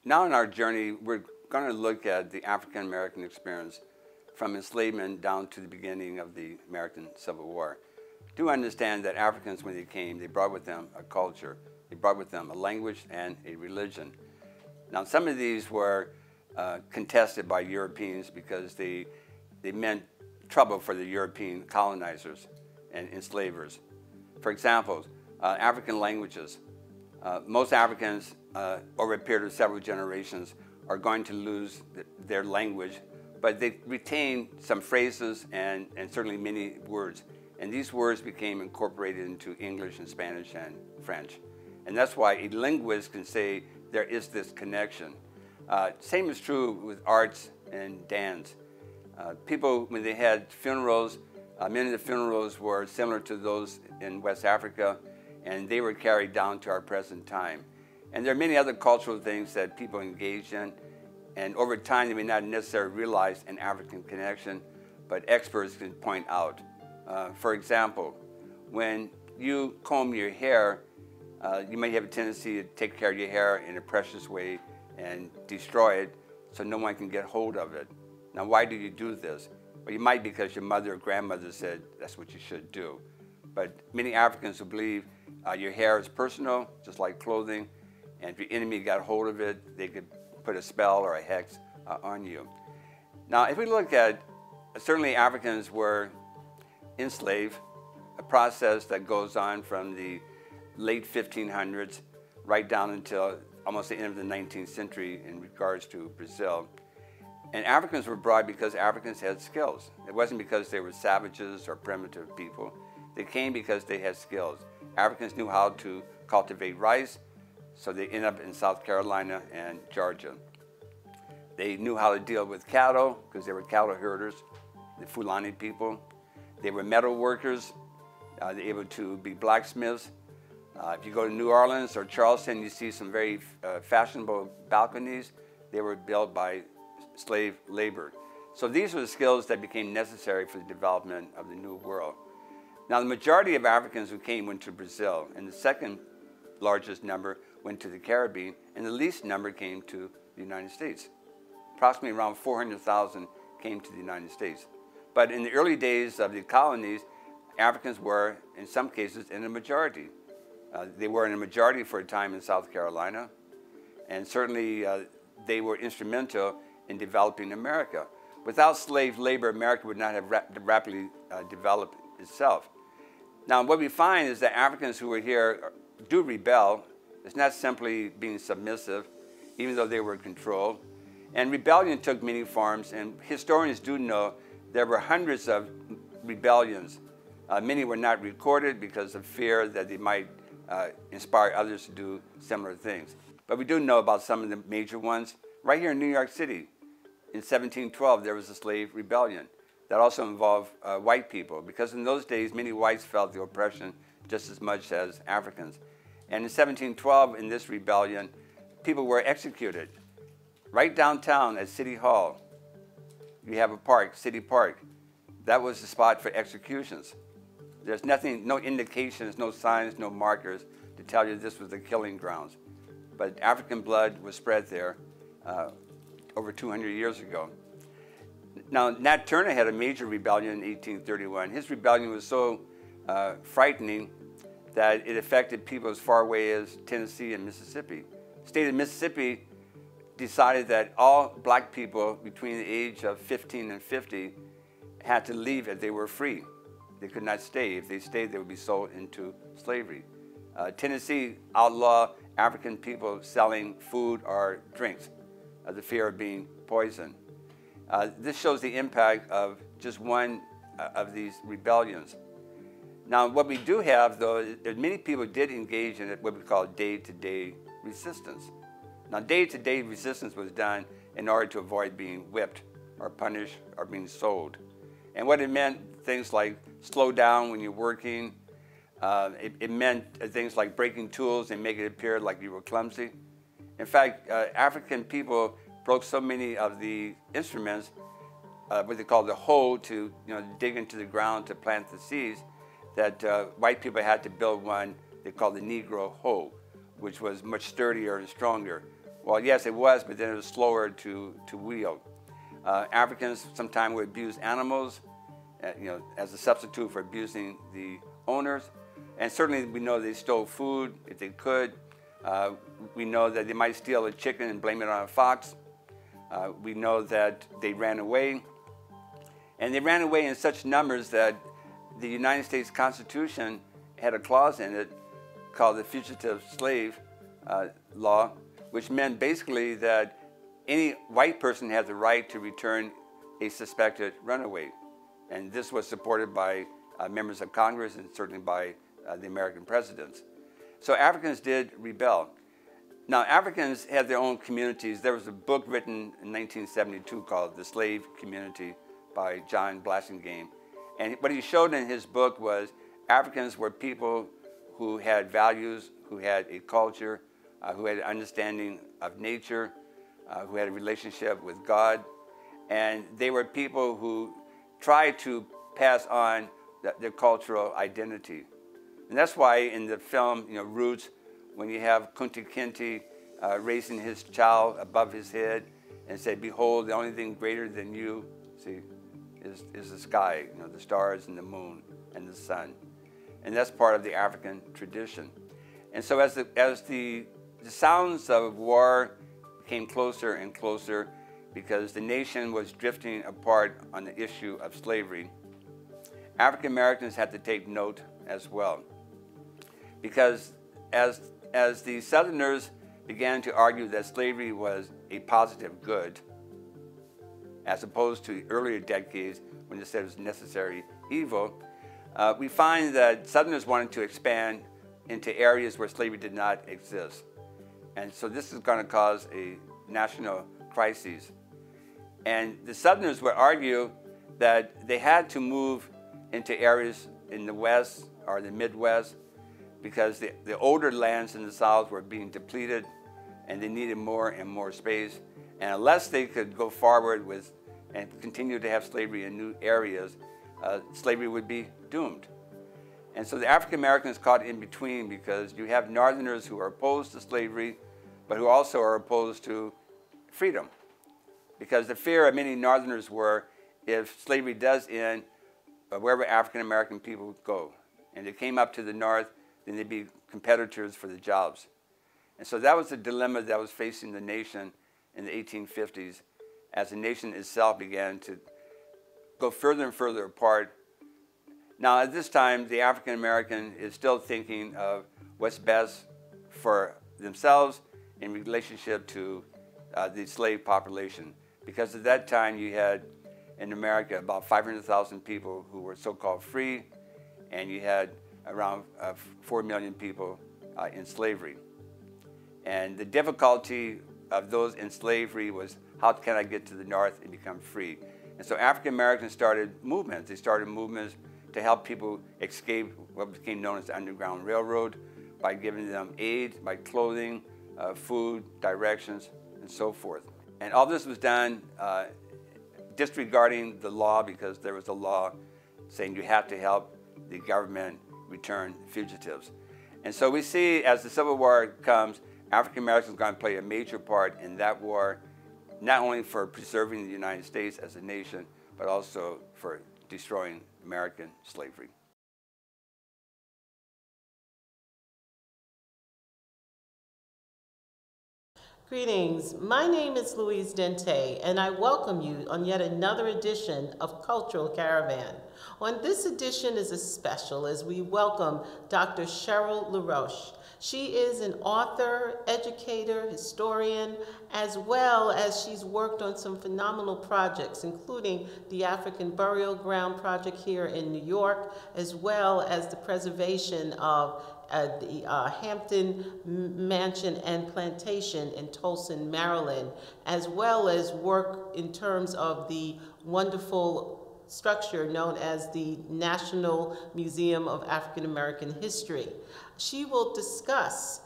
Now in our journey, we're going to look at the African-American experience from enslavement down to the beginning of the American Civil War. Do understand that Africans, when they came, they brought with them a culture. They brought with them a language and a religion. Now, some of these were contested by Europeans because they meant trouble for the European colonizers and enslavers. For example, African languages. Most Africans, over a period of several generations, are going to lose their language, but they retain some phrases and certainly many words. And these words became incorporated into English and Spanish and French. And that's why a linguist can say there is this connection. Same is true with arts and dance. People, when they had funerals, many of the funerals were similar to those in West Africa, and they were carried down to our present time. And there are many other cultural things that people engage in, and over time they may not necessarily realize an African connection, but experts can point out. For example, when you comb your hair, you may have a tendency to take care of your hair in a precious way and destroy it so no one can get hold of it. Now, why do you do this? Well, you might because your mother or grandmother said that's what you should do. But many Africans who believe your hair is personal, just like clothing, and if your enemy got hold of it, they could put a spell or a hex on you. Now, if we look at, certainly Africans were enslaved, a process that goes on from the late 1500s right down until almost the end of the 19th century in regards to Brazil. And Africans were brought because Africans had skills. It wasn't because they were savages or primitive people. They came because they had skills. Africans knew how to cultivate rice, so they ended up in South Carolina and Georgia. They knew how to deal with cattle because they were cattle herders, the Fulani people. They were metal workers. They were able to be blacksmiths. If you go to New Orleans or Charleston, you see some very fashionable balconies. They were built by slave labor. So these were the skills that became necessary for the development of the New World. Now, the majority of Africans who came went to Brazil, and the second largest number went to the Caribbean, and the least number came to the United States. Approximately around 400,000 came to the United States. But in the early days of the colonies, Africans were, in some cases, in a majority. They were in a majority for a time in South Carolina, and certainly they were instrumental in developing America. Without slave labor, America would not have rapidly developed itself. Now, what we find is that Africans who are here do rebel. It's not simply being submissive, even though they were controlled. And rebellion took many forms, and historians do know there were hundreds of rebellions. Many were not recorded because of fear that they might inspire others to do similar things. But we do know about some of the major ones. Right here in New York City, in 1712, there was a slave rebellion that also involved white people, because in those days, many whites felt the oppression just as much as Africans. And in 1712, in this rebellion, people were executed. Right downtown at City Hall, you have a park, City Park. That was the spot for executions. There's nothing, no indications, no signs, no markers to tell you this was the killing grounds. But African blood was spread there over 200 years ago. Now, Nat Turner had a major rebellion in 1831. His rebellion was so frightening that it affected people as far away as Tennessee and Mississippi. The state of Mississippi decided that all black people between the age of 15 and 50 had to leave if they were free. They could not stay. If they stayed, they would be sold into slavery. Tennessee outlawed African people selling food or drinks, the fear of being poisoned. This shows the impact of just one of these rebellions. Now, what we do have, though, is that many people did engage in what we call day-to-day resistance. Now, day-to-day resistance was done in order to avoid being whipped or punished or being sold. And what it meant, things like slow down when you're working. It meant things like breaking tools and making it appear like you were clumsy. In fact, African people broke so many of the instruments, what they call the hoe, to dig into the ground to plant the seeds, that white people had to build one they called the Negro hoe, which was much sturdier and stronger. Well, yes, it was, but then it was slower to wield. Africans sometimes would abuse animals, as a substitute for abusing the owners. And certainly we know they stole food if they could. We know that they might steal a chicken and blame it on a fox. We know that they ran away. And they ran away in such numbers that the United States Constitution had a clause in it called the Fugitive Slave Law, which meant basically that any white person had the right to return a suspected runaway. And this was supported by members of Congress and certainly by the American presidents. So Africans did rebel. Now, Africans had their own communities. There was a book written in 1972 called The Slave Community by John Blassingame. And what he showed in his book was Africans were people who had values, who had a culture, who had an understanding of nature, who had a relationship with God. And they were people who tried to pass on their cultural identity. And that's why in the film, Roots, when you have Kunta Kinte raising his child above his head and said, "Behold, the only thing greater than you, see, is the sky, the stars and the moon and the sun." And that's part of the African tradition. And so as the sounds of war came closer and closer, because the nation was drifting apart on the issue of slavery, African Americans had to take note as well. Because as the Southerners began to argue that slavery was a positive good, as opposed to earlier decades when they said it was necessary evil, we find that Southerners wanted to expand into areas where slavery did not exist. And so this is going to cause a national crisis. And the Southerners would argue that they had to move into areas in the West or the Midwest because the older lands in the South were being depleted and they needed more and more space. And unless they could go forward with and continue to have slavery in new areas, slavery would be doomed. And so the African Americans caught in between because you have Northerners who are opposed to slavery, but who also are opposed to freedom. Because the fear of many Northerners were, if slavery does end, wherever African American people go, and they came up to the North, then they'd be competitors for the jobs. And so that was the dilemma that was facing the nation in the 1850s, as the nation itself began to go further and further apart. Now, at this time, the African American is still thinking of what's best for themselves in relationship to the slave population. Because at that time, you had in America about 500,000 people who were so-called free, and you had around 4 million people in slavery. And the difficulty of those in slavery was, how can I get to the North and become free? And so African Americans started movements. They started movements to help people escape what became known as the Underground Railroad by giving them aid, by clothing, food, directions, and so forth. And all this was done disregarding the law, because there was a law saying you have to help the government return fugitives. And so we see as the Civil War comes, African Americans are going to play a major part in that war, not only for preserving the United States as a nation, but also for destroying American slavery. Greetings, my name is Louise Dente, and I welcome you on yet another edition of Cultural Caravan. On this edition is a special as we welcome Dr. Cheryl LaRoche. She is an author, educator, historian, as well as she's worked on some phenomenal projects, including the African Burial Ground Project here in New York, as well as the preservation of the Hampton Mansion and Plantation in Towson, Maryland, as well as work in terms of the wonderful structure known as the National Museum of African American History. She will discuss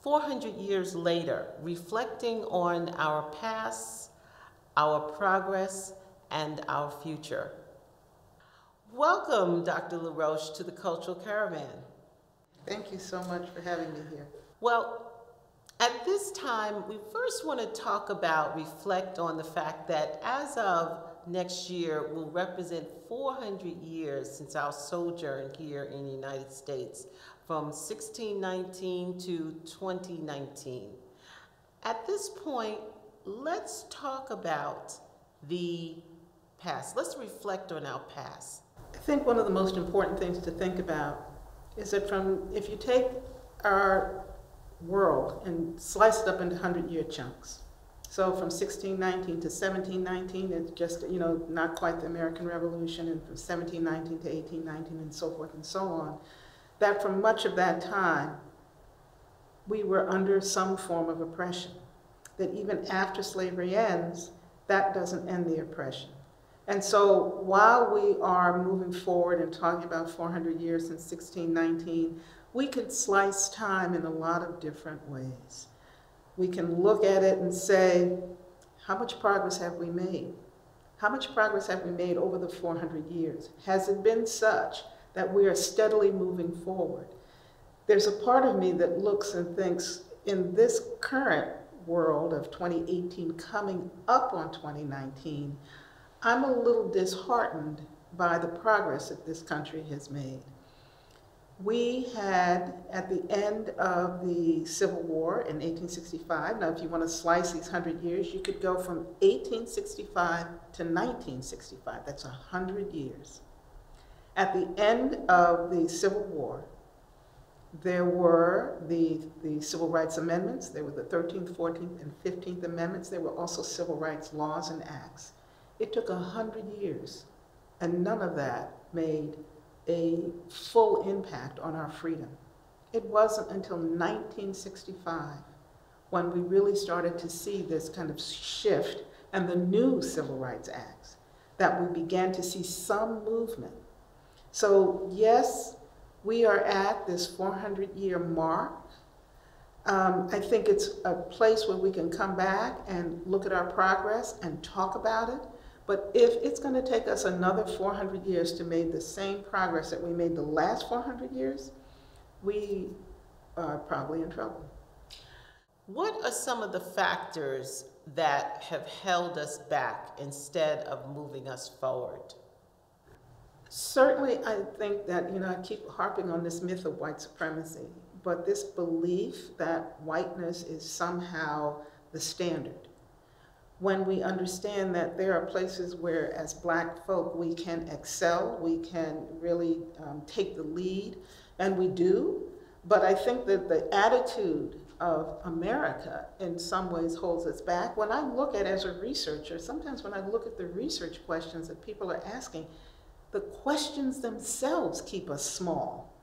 400 years later, reflecting on our past, our progress, and our future. Welcome, Dr. LaRoche, to the Cultural Caravan. Thank you so much for having me here. Well, At this time, we first want to reflect on the fact that as of next year will represent 400 years since our sojourn here in the United States, from 1619 to 2019. At this point, let's talk about the past. Let's reflect on our past. I think one of the most important things to think about is that if you take our world and slice it up into 100-year chunks. So from 1619 to 1719, it's just, not quite the American Revolution, and from 1719 to 1819 and so forth and so on, that for much of that time, we were under some form of oppression. That even after slavery ends, that doesn't end the oppression. And so while we are moving forward and talking about 400 years since 1619, we could slice time in a lot of different ways. We can look at it and say, how much progress have we made? How much progress have we made over the 400 years? Has it been such that we are steadily moving forward? There's a part of me that looks and thinks, in this current world of 2018 coming up on 2019, I'm a little disheartened by the progress that this country has made. We had, at the end of the Civil War in 1865, now if you want to slice these 100 years, you could go from 1865 to 1965. That's 100 years. At the end of the Civil War, there were the Civil Rights Amendments. There were the 13th, 14th, and 15th Amendments. There were also civil rights laws and acts. It took 100 years, and none of that made a full impact on our freedom. It wasn't until 1965 when we really started to see this kind of shift and the new Civil Rights Acts that we began to see some movement. So yes, we are at this 400-year mark. I think it's a place where we can come back and look at our progress and talk about it. But if it's going to take us another 400 years to make the same progress that we made the last 400 years, we are probably in trouble. What are some of the factors that have held us back instead of moving us forward? Certainly, I think that, I keep harping on this myth of white supremacy, but this belief that whiteness is somehow the standard. When we understand that there are places where, as Black folk, we can excel, we can really take the lead, and we do. But I think that the attitude of America in some ways holds us back. When I look at, as a researcher, sometimes when I look at the research questions that people are asking, the questions themselves keep us small.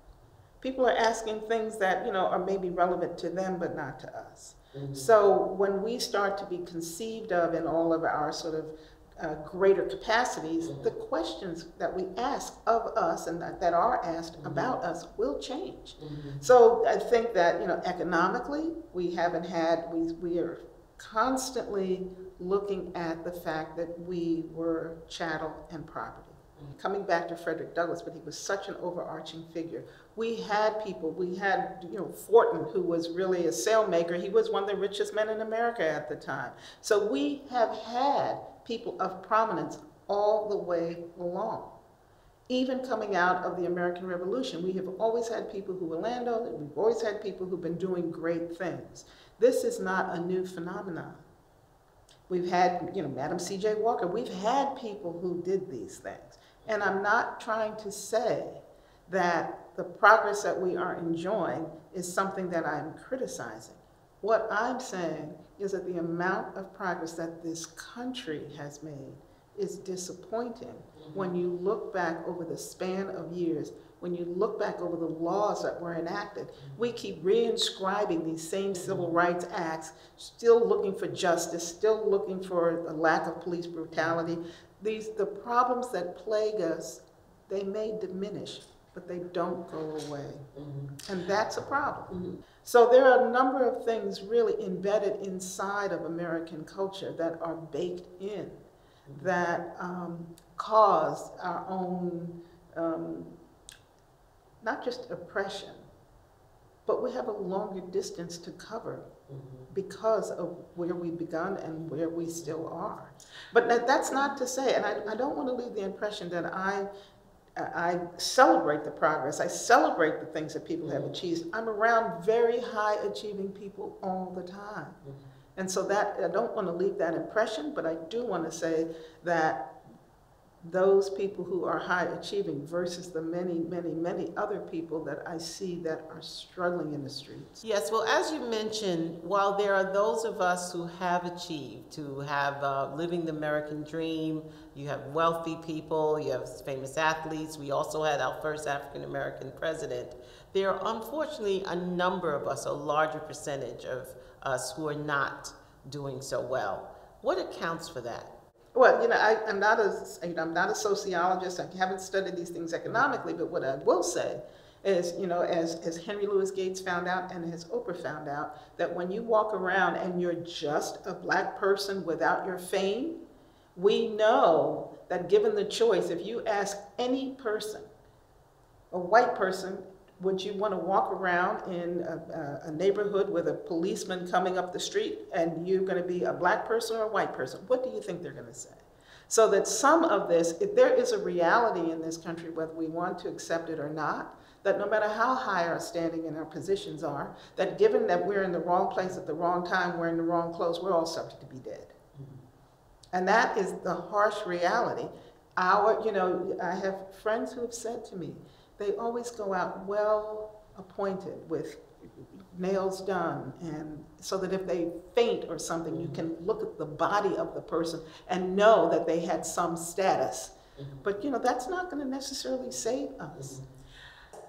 People are asking things that, are maybe relevant to them, but not to us. Mm-hmm. So when we start to be conceived of in all of our sort of greater capacities, mm-hmm. the questions that we ask of us and that are asked mm-hmm. about us will change. Mm-hmm. So I think that, economically, we are constantly looking at the fact that we were chattel and property. Coming back to Frederick Douglass, but he was such an overarching figure. We had people, Fortin, who was really a sailmaker. He was one of the richest men in America at the time. So we have had people of prominence all the way along. Even coming out of the American Revolution, we have always had people who were landowners. We've always had people who've been doing great things. This is not a new phenomenon. We've had, Madam C.J. Walker. We've had people who did these things. And I'm not trying to say that the progress that we are enjoying is something that I'm criticizing. What I'm saying is that the amount of progress that this country has made is disappointing when you look back over the span of years, when you look back over the laws that were enacted. We keep reinscribing these same civil rights acts, still looking for justice, still looking for a lack of police brutality. The problems that plague us, they may diminish, but they don't go away. Mm-hmm. And that's a problem. Mm-hmm. So there are a number of things really embedded inside of American culture that are baked in mm-hmm. that cause our own, not just oppression, but we have a longer distance to cover because of where we've begun and where we still are. But that's not to say, and I don't want to leave the impression that I celebrate the progress. I celebrate the things that people have achieved. I'm around very high achieving people all the time. And so that, I don't want to leave that impression, but I do want to say that those people who are high achieving versus the many, many, many other people that I see that are struggling in the streets. Yes, well, as you mentioned, while there are those of us who have achieved, who have living the American dream, you have wealthy people, you have famous athletes, we also had our first African-American president, there are unfortunately a number of us, a larger percentage of us who are not doing so well. What accounts for that? Well, I'm not a sociologist. I haven't studied these things economically, but what I will say is, as Henry Louis Gates found out and as Oprah found out, that when you walk around and you're just a black person without your fame, we know that given the choice, if you ask any person, a white person, would you want to walk around in a neighborhood with a policeman coming up the street and you're going to be a black person or a white person? What do you think they're going to say? So that some of this, there is a reality in this country, whether we want to accept it or not, that no matter how high our standing and our positions are, that given that we're in the wrong place at the wrong time, we're in the wrong clothes, we're all subject to be dead. And that is the harsh reality. I have friends who have said to me, they always go out well appointed with nails done, and so that if they faint or something, you can look at the body of the person and know that they had some status. But that's not going to necessarily save us.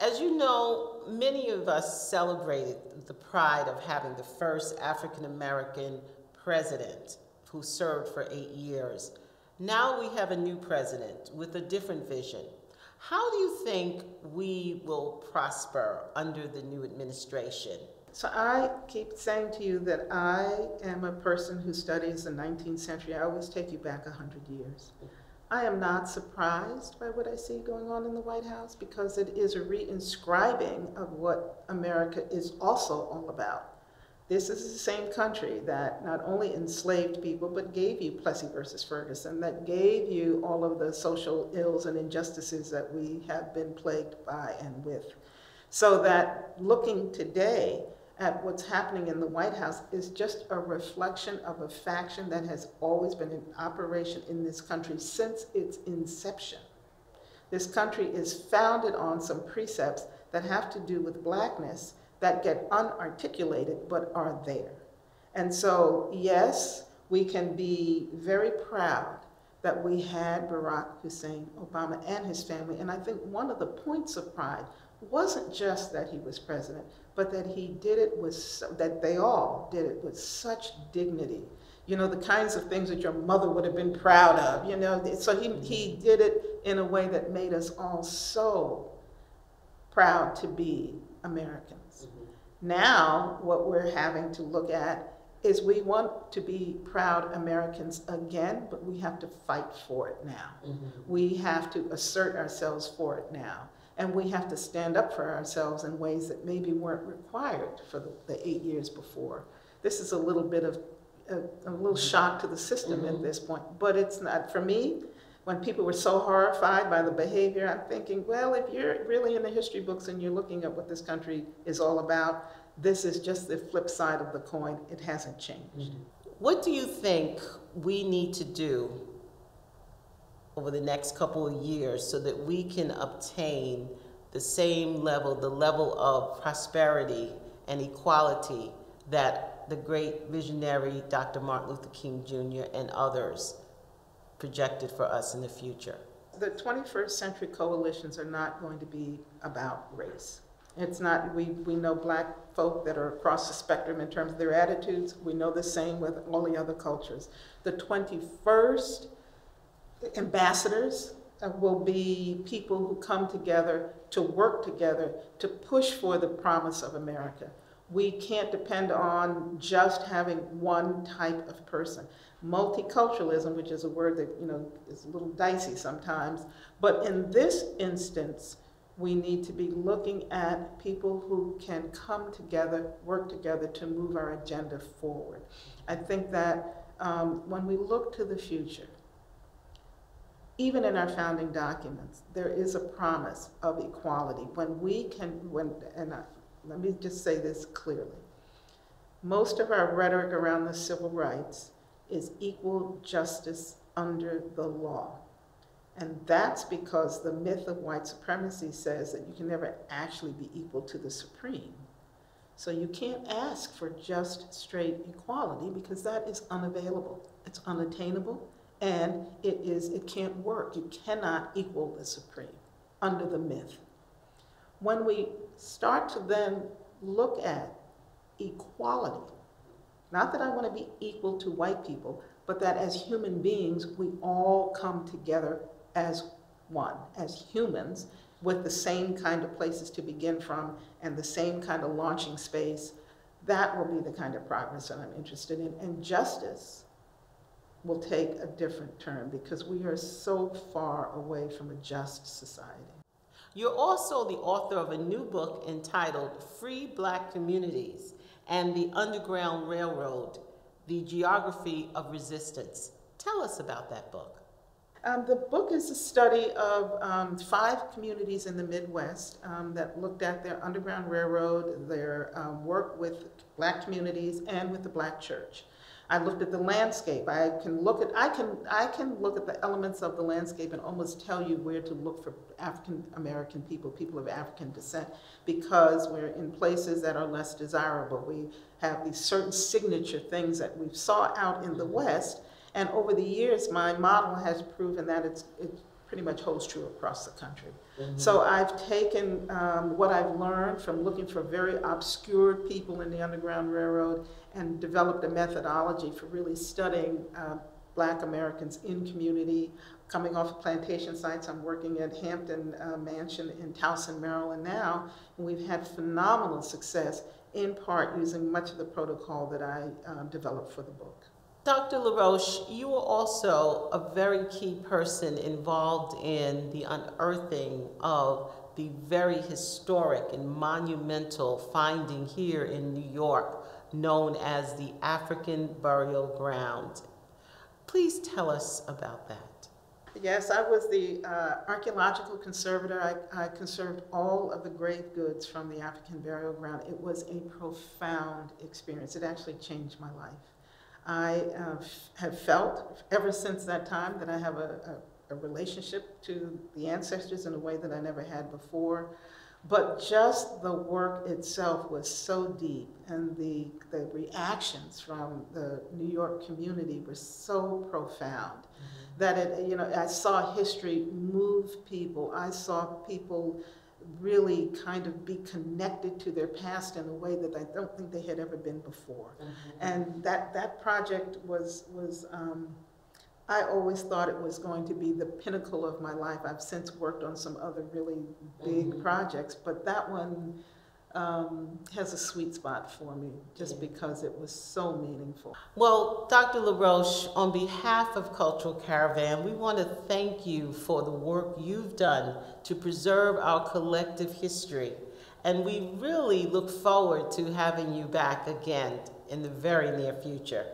As you know, many of us celebrated the pride of having the first African-American president who served for 8 years. Now we have a new president with a different vision. How do you think we will prosper under the new administration? So I keep saying to you that I am a person who studies the 19th century. I always take you back 100 years. I am not surprised by what I see going on in the White House because it is a reinscribing of what America is also all about. This is the same country that not only enslaved people, but gave you Plessy versus Ferguson, that gave you all of the social ills and injustices that we have been plagued by and with. So that looking today at what's happening in the White House is just a reflection of a faction that has always been in operation in this country since its inception. This country is founded on some precepts that have to do with blackness that get unarticulated but are there. And so, yes, we can be very proud that we had Barack Hussein Obama and his family. And I think one of the points of pride wasn't just that he was president, but that he did it with, that they all did it with such dignity. The kinds of things that your mother would have been proud of, so he did it in a way that made us all so proud to be Americans. Now, what we're having to look at is we want to be proud Americans again, but we have to fight for it now. We have to assert ourselves for it now. And we have to stand up for ourselves in ways that maybe weren't required for the 8 years before. This is a little bit of a little shock to the system at this point, but it's not. For me, when people were so horrified by the behavior, I'm thinking, well, if you're really in the history books and you're looking at what this country is all about, this is just the flip side of the coin. It hasn't changed. What do you think we need to do over the next couple of years so that we can obtain the same level, the level of prosperity and equality that the great visionary Dr. Martin Luther King Jr. and others projected for us in the future? The 21st century coalitions are not going to be about race. It's not, we know black folk that are across the spectrum in terms of their attitudes. We know the same with all the other cultures. The 21st ambassadors will be people who come together to work together to push for the promise of America. We can't depend on just having one type of person. Multiculturalism, which is a word that is a little dicey sometimes, but in this instance, We need to be looking at people who can come together, work together to move our agenda forward. I think that when we look to the future, even in our founding documents, there is a promise of equality. When we can, let me just say this clearly. Most of our rhetoric around the civil rights is equal justice under the law. And that's because the myth of white supremacy says that you can never actually be equal to the supreme. So you can't ask for just straight equality because that is unavailable. It's unattainable, and it can't work. You cannot equal the supreme under the myth. When we start to then look at equality, not that I want to be equal to white people, but that as human beings, we all come together as one, as humans, with the same kind of places to begin from and the same kind of launching space. That will be the kind of progress that I'm interested in. And justice will take a different turn because we are so far away from a just society. You're also the author of a new book entitled Free Black Communities and the Underground Railroad, The Geography of Resistance. Tell us about that book. The book is a study of 5 communities in the Midwest that looked at their Underground Railroad, their work with Black communities and with the Black church. I looked at the landscape. I can look at the elements of the landscape and almost tell you where to look for African American people, people of African descent, because we're in places that are less desirable. We have these certain signature things that we saw out in the West, and over the years, my model has proven that it pretty much holds true across the country. Mm-hmm. So I've taken what I've learned from looking for very obscure people in the Underground Railroad and developed a methodology for really studying Black Americans in community. Coming off of plantation sites, I'm working at Hampton Mansion in Towson, Maryland now, and we've had phenomenal success, in part using much of the protocol that I developed for the book. Dr. LaRoche, you are also a very key person involved in the unearthing of the very historic and monumental finding here in New York known as the African Burial Ground. Please tell us about that. Yes, I was the archaeological conservator. I conserved all of the grave goods from the African Burial Ground. It was a profound experience. It actually changed my life. I have felt ever since that time that I have a relationship to the ancestors in a way that I never had before. But just the work itself was so deep, and the reactions from the New York community were so profound that I saw history move people. I saw people really kind of be connected to their past in a way that I don't think they had ever been before. And that project was I always thought it was going to be the pinnacle of my life. I've since worked on some other really big projects, but that one has a sweet spot for me just because it was so meaningful. Well, Dr. LaRoche, on behalf of Cultural Caravan, we want to thank you for the work you've done to preserve our collective history. And we really look forward to having you back again in the very near future.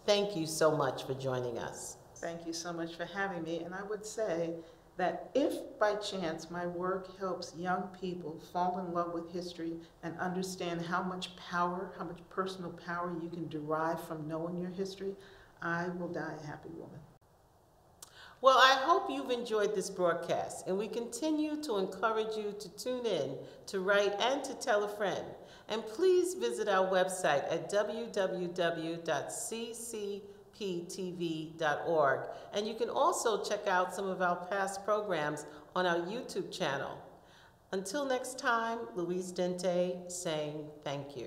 Thank you so much for joining us. Thank you so much for having me. And I would say that if by chance my work helps young people fall in love with history and understand how much power, how much personal power you can derive from knowing your history, I will die a happy woman. Well, I hope you've enjoyed this broadcast, and we continue to encourage you to tune in, to write, and to tell a friend. And please visit our website at www.ccptv.org. And you can also check out some of our past programs on our YouTube channel. Until next time, Louise Dente saying thank you.